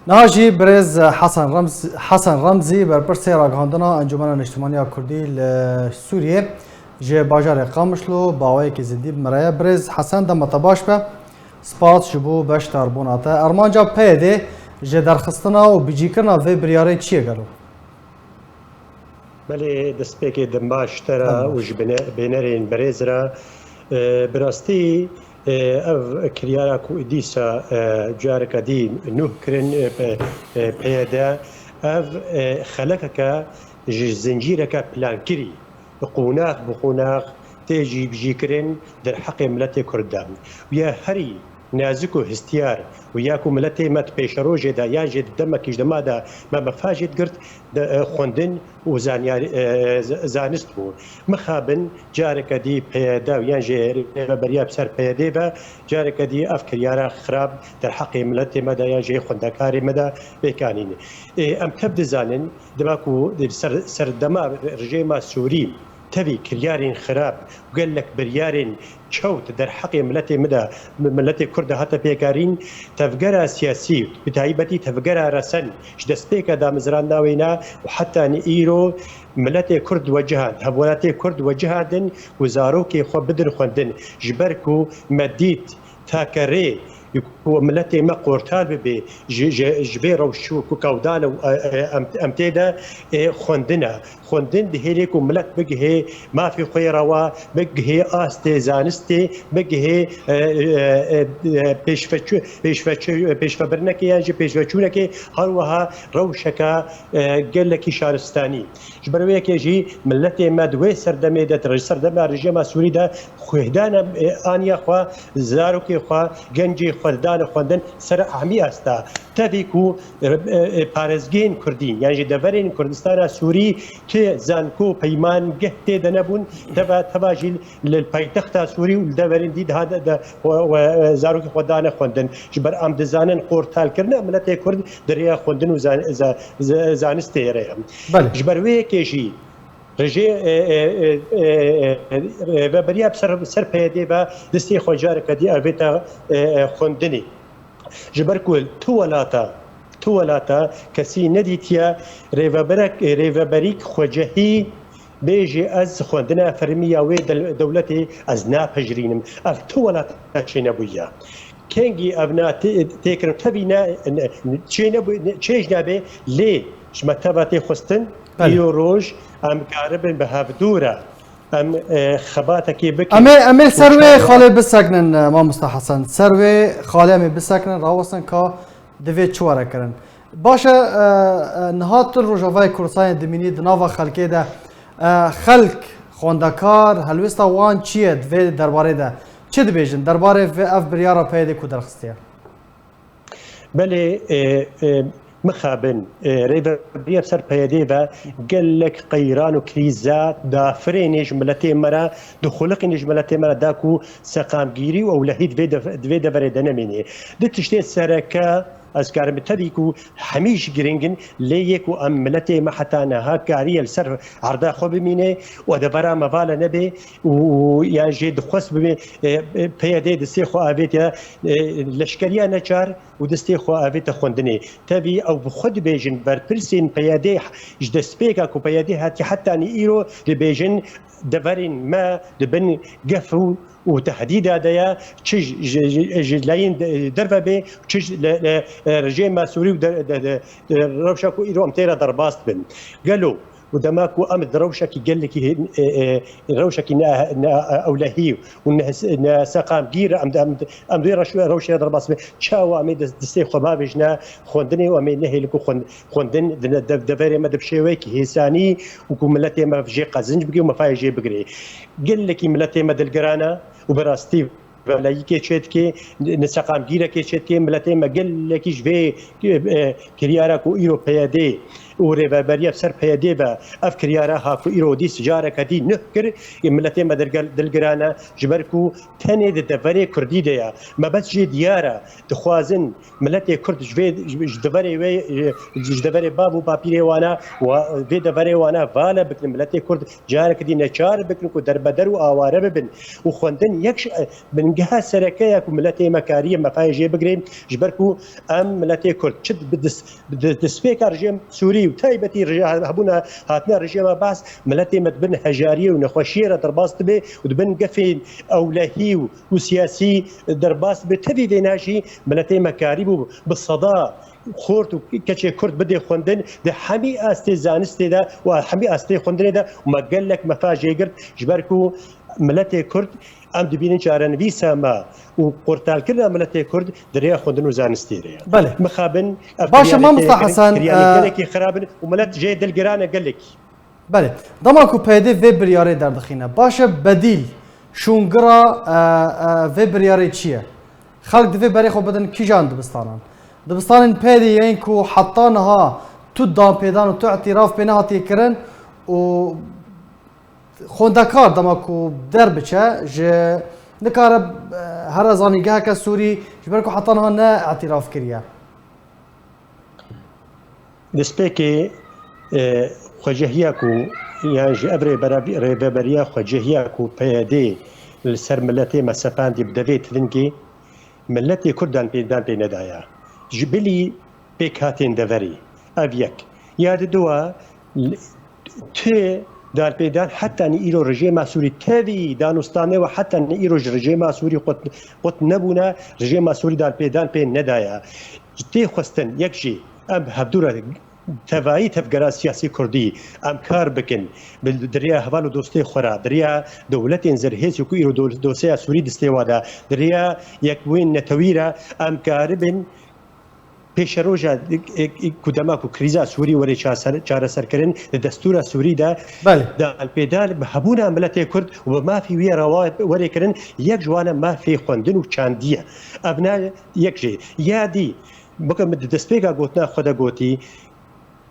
ناجی برز حسن رمزی بر پرسی راگهاندنا انجمن اجتماعی کردی سوریه جه باجار قامشلو باوی که زندی مرای برز حسن دم تباش به سپاس شبو بش تربوناته ارمانجا پیده جه درخستنا و بجیکرنا و بریاره چیه گلو؟ بله دست پیک دنباش ترا و بینرین برز را براستی او کریارا کو دیسا جارك دي نهكرن بيدا او خلقك زنجيرك بلانكري بقوناغ تيجي بجيكرن در حق ملت كردان ويا هري نازكو هستيار وياكو ملتي مات بيشروجي دا ياجي دمك اجدما دا ما مفاجد قرت خوندن وزانيار زانستو مخابن جارك دي بيدا ويانجي بريا بسر بيدي با جارك دي افكريارا خراب در حق ملتي مدا ياجي خوندكاري مدا بيكانين ام تبدي زانن دماكو سر دما رجيما سوري تبي كريارين خراب وقال لك بريارين شوت در حق ملتي مدى ملتي كرد حتى بيكارين تفجر سياسي بتعيبتي تفجر رسن شدستيك دا مزران داوينا وحتى نيرو ملتي كرد وجهان هبولاتي كرد وجهادن وزاروكي خو بدر خوندن جبركو مديت تاكري ملتي ما قورتال ببي جبير وشو كودان امتيدا خوندن دهيريكو ملت بقى ما في خيروا بقى استي زانستي بقى بيش فبرنكي ياجي بيش فچونكي هروها روشكا قال لك شارستاني جبرويك يجي ملتي ما دوي سردمي دا سردمي رجيم سوري دا خوهدان انيا خوا زاروكي خوا گنجي خدان خوندن سر اهمی است تبیکو پارزگین کردی یعنی دورین کردستان سوری که زانکو پیمان گهته دنبون تباجیل للپایتخت سوری و دورین دید هذا و زاروک خدان خوندن جبر ام دزانن قورتال کرنا ملت کرد دریا خوندن و زانسته ریم جبر وی کیجی رجع و برياب سر پیاده و دستی خواجار کدی اویتا خوندنی جبرکول تولاتا کسی ندیتیا ریوبریک خواجهی بيجي از خوندنا فرمية ويد دولتي از ناپجرينم اف تولاتا چينبويا كينجي ابنا تيكرم تبينا چيجنا بي لي شمتباتي خستن يوروج ام كاربن بهافدورا ام خباتكي بك امي سروي خالي بسكنن ما مصطفى حسن سروي خالي امي بسكنن راوسن كا دفي چوارا كرن باشا نهات الرجوفاي كورسان دميني دناوا خلقي ده خلق خوندكار هلوستا وان چيه دفي درباره ده چه دبيجن درباره في اف بريارا پيده كو درخستيا بله مخابن ريفا بريا بسر بيدي و قال لك قيران وكريزات دافرين نجملتي مرا دخولق نجملتي مرا داكو سقام جيري واولهيد في دفر دنميني دتشتي سركا از كارم تبيكو حميش جرينجن ليكو ام ملتي ما حتى نها كاريه السر عرضا خو بمينه ودبرا مفالا نبي ويا جد خص بمي بيدي دسي خو ابيت لشكريا نچار ودستي خو ابيت خوندني تبي او بخد بيجن بربرسين بيدي جدسبيكا كو بيدي هاتي حتى نيرو لبيجن دفرين ما دبن قفو وتحديد هذايا تشج جلاين درفه به تشج رجيم سوري روشكو ايرو امتيرا درباست بن قالوا ودماكو امد روشكي قال لك روشكي اولهي سقام جير ام دير شو روشي درباست تشاو امي دسي خبابجنا خوندني وامي نهي لكو خوندن دفري مدب شويك هيساني وكو ملتي ما فجي قزنج بقي وما فايجي بقري قال لك ملتي مد القرانه وبراستي ولايكي تشتكي نسقام جيرا كي تشتكي ملتي ما قال لك جفي كريارا كو ايروبيا دي و رێبەربەریە سەر پەیەدێ بە ئەف کریارە هاکو ئیرۆدی سجارەکەدی نە کرد ملەتێ مە دڵگرانە ji ber ku tenê di deverê Kurdî de ya mebet jê diyar e dixwazin miletê Kurd ji deverê wê ji deverê bav û bapîrê wan e vê deverê wan e vala bikin miletê Kurd carekidî neçar bikin ku derbeder û aware bibin û xwendin yek bingeha serekeya ku miletê me kariye mefayê jê bigirên ji ber ku em miletê Kurd çi distpêka rejêm Sûrî û taybetî hebûna hatine rejêma bas miletê me dibin hejariyê û nexweşiyê re derbas dibe û dibin gefên ewlehî û siyasî derbas dibe tevî vê najî miletê me karî bû bi seda xort û keçê Kurd bidê xwendin di hemî astê zanistê de û hemî astê xwendinê de û me gelek mefa jê girt ji ber ku miletê Kurd em dibînin çarenivîsa me û qortalkirina miletê Kurd di rêya xwendin û zanistê re ye. Mixabin başa Mamosta Hesan gelekî xirabin û milet jê dilgiran e gelekî. Belê dema ku peyedê vê biryarê derdixîne başa bedîl şûngira vê biryarê çi ye? Xelk divê berê xwe bidin kîjan dibistanan? Dibistanên pêdî yên ku heta niha tu danpêdan û tu îtiraf pê nehatiye kirin û xwendekar dema ku derbiçe ji nikare here zanîgeheke Sûrî ji ber ku heta niha ne îtiraf kiriye. Destpêkê xwecehiya ku yan ji ev rêveberiya xwecehiya ku peyedê li ser miletê me sepandî bi devê tilingê milletê Kurdan pêdan pê nedaya. Ji bilî pêk hatên deverê ev yek. Ya diduwa tê dalpêdan heta nî îro rejêma Sûrî tevî danûstanê ve heta nî îro ji rejêma Sûrî qut nebûne rejêma Sûrî dalpêdan pê nedaya. Tê xwestin yek jî em hevdûra tevayî tevgera siyasî Kurdî em kar bikin bi diriya heval û dostê xwe re diriya dewletên zerhêsî ku îro dosyeya Sûrî distê wa de diriya yekwên netewî re em karibin pêşeroja ku dema ku krîza Sûrî werê çareserkirin di destûra Sûrî de dalpêdan bi hebûna miletê Kurd û bi mafî wê re werê kirin yek ji wan e mafê xwendin û çandiye ev ne yek jê ya dî bikim di destpêka gotina xwe de gotî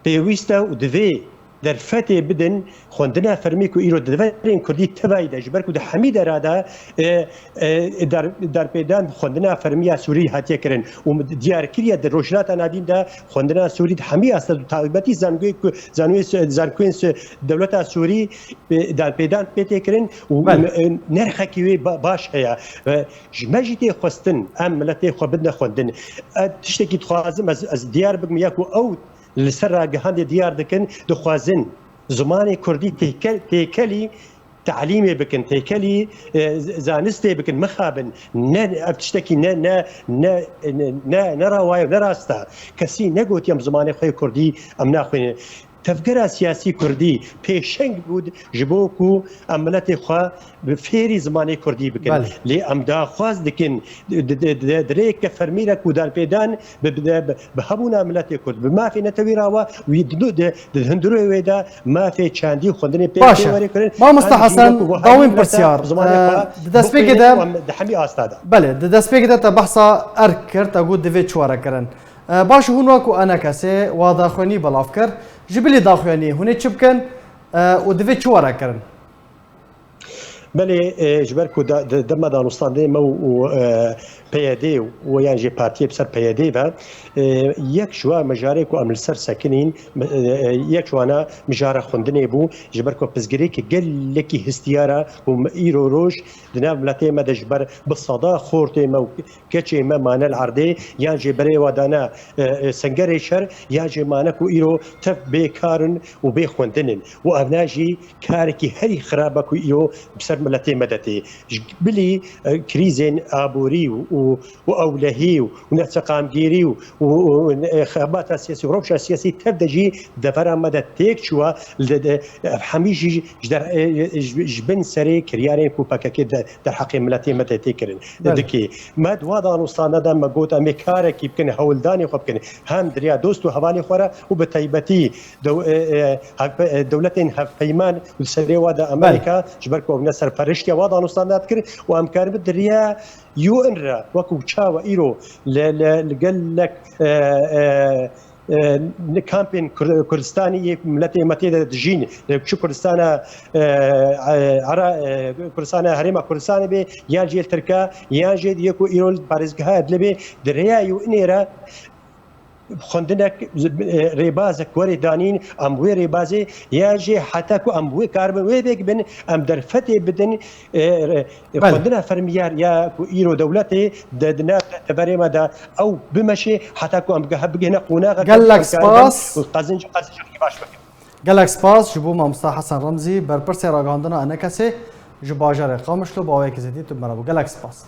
pêwîst e û divê derfetê bidin xwendina fermî ku îro deverên Kurdî tevayî de ji ber ku di hemî dera de derpêdan xwendina fermiya Sûrî hatiye kirin û diyarkiriya di rojhilata navîn de xwendina Sûrî di hemî asta taybetî zankoyên dewleta Sûrî derpêdan pê tê kirin û nerxekî wê baş heye ji me jî tê xwestin em miletê xwe bidine xwendin tiştekî dixwazim ez diyar bikim ya ku ew li ser ragihandê diyar dikin dixwazin zimanê Kurdî têkelî تعلîmê bikin têkelî zanistê bikin mixabin ne ev tiştekî ne rawaye ne rasta kesî negotiye em zimanê xwe Kurdî em naxwînin tevgera siyasî Kurdî pêşeng bû ji bo ku em miletê xwe bi fêrî zimanê Kurdî bikin lê em daxwaz dikin dirêke fermîrek û dalpêdan bi hebûna miletê Kurd bi mafê netewî rawa wî di hundirê wê de mafê çandî xwendinê pê werê kirin Mamosta Hesan dawên pirsyar di destpêkê de di hemî asta de belê di destpêkê de te behsa erk kir te got divê çware kirin baş hûn wa ku ene kesê wa daxuyanî belav kir ji bilî daxuyanî hûnê çi bikin û divê çware kirin belê ji ber ku dema danûstandê me û peyedê û yan jê partiyê bi ser peyedê ve yek ji wan mijarê ku em li ser sekinîn yek ji wana mijara xwendinê bû ji ber ku pizgirêkê gelekî histiyara û îro roj di nav miletê me de ji ber bi seda xortê me û keçê me mane li erdê yan jê berê wa dane sengerê şer yan jê mane ku îro tev bêkarin û bê xwendinin û ev ne jî karekî herî xirab e ku îro bi ser miletê me de tê ji bilî krîzên aborî û ewlehî û neçeqamgîrî û xebata siyasî rewşa siyasî tev de jî devera me de têk çûwa hemî jî ji bin serê kiryarên ku PKK derheqê miletê me de tê kirin dikê me dwa danûstana de me got em ê karekî bikin hewldanê xwe bikin hem diriya dost û hevalê xwe re û bi taybetî dewletên hevpeyman û serê wa de Amerîka ji ber ku ew ne serperiştiya wa danûstana dikir û em karibin diriya UN را وەکو چاوە ئیرۆ لە گەلێک کامپین کوردستانی یک ملت متیده دجین چه کوردستان کوردستان هرم کوردستان به یا جیل ترکا یا جید یکو ایرول بارزگاه ادلبه دریا یو اینیرا خندنك ريبازك وري دانين ام وي ريبازي ياجي حتى كو ام وي كاربن وي بيك بن ام درفتي بدن خندنا فرميار يا كو ايرو دولتي ددنا تبريما دا او بمشي حتى كو ام بقينا قناغه قال لك سباس قزنج باش قال لك سباس جبو مامستا حسن رمزي برپرسي راگاندنا انا کسي جو باجر قامشلو باوي كزيدي تو مرابو قال لك سباس